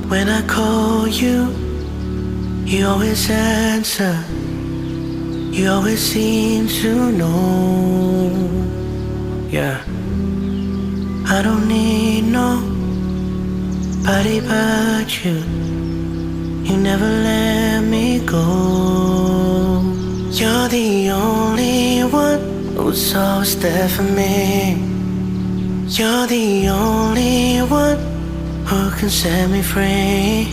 When I call you, you always answer. You always seem to know. Yeah, I don't need nobody but you. You never let me go. You're the only one who's always there for me. You're the only one who can set me free.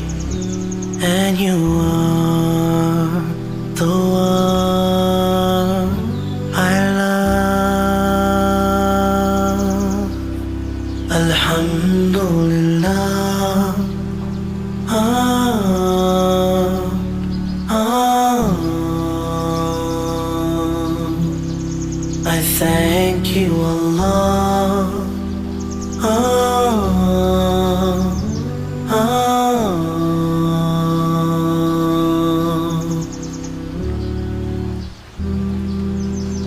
And you are the one I love. Alhamdulillah. I thank you, Allah.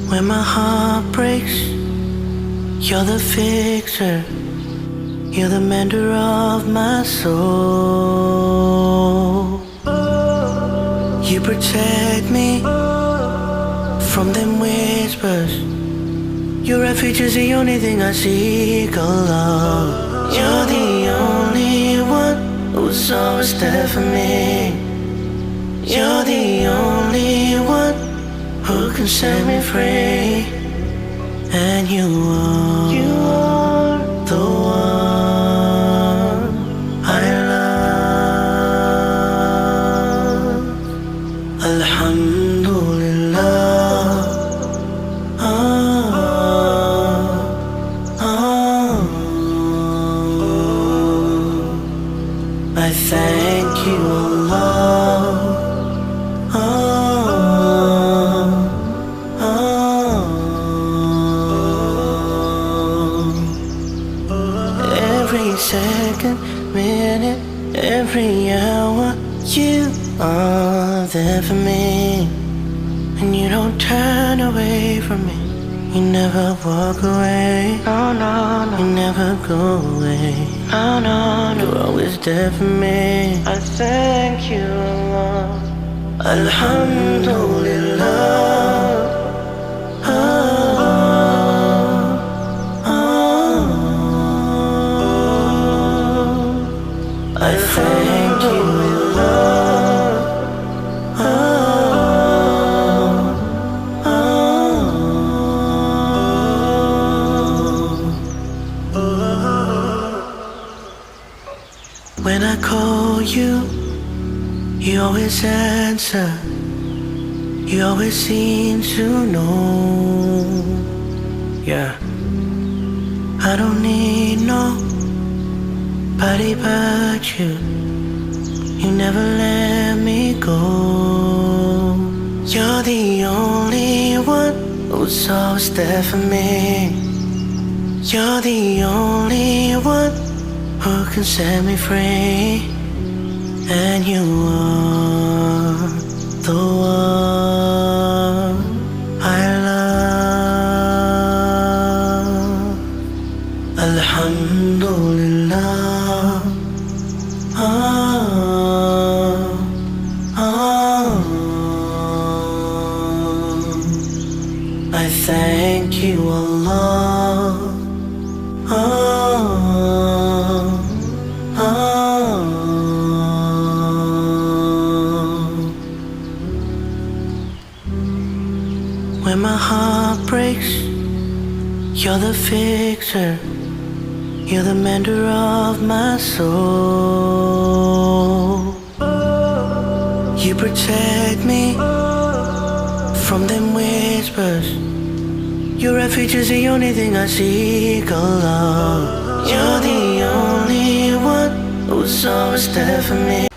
When my heart breaks, you're the fixer. You're the mender of my soul. You protect me from them whispers. Your refuge is the only thing I seek, Allah. You're the only one who's always there for me. You're the only one who can set me free. And you are the one I love. Alhamdulillah. I thank you, Allah. Every second, minute, every hour, you are there for me. And you don't turn away from me. You never walk away. No, no, no. You never go away. No, no, no. You're always there for me. I thank you, Allah. Alhamdulillah. I thank you, when I call you, you always answer. You always seem to know. Yeah, I don't need nobody but you. You never let me go. You're the only one who's always there for me. You're the only one who can set me free. And you are the one I love. Alhamdulillah. I thank you, Allah. When my heart breaks, you're the fixer. You're the mender of my soul. You protect me from them whispers. Your refuge is the only thing I seek, Allah. You're the only one who's always there for me.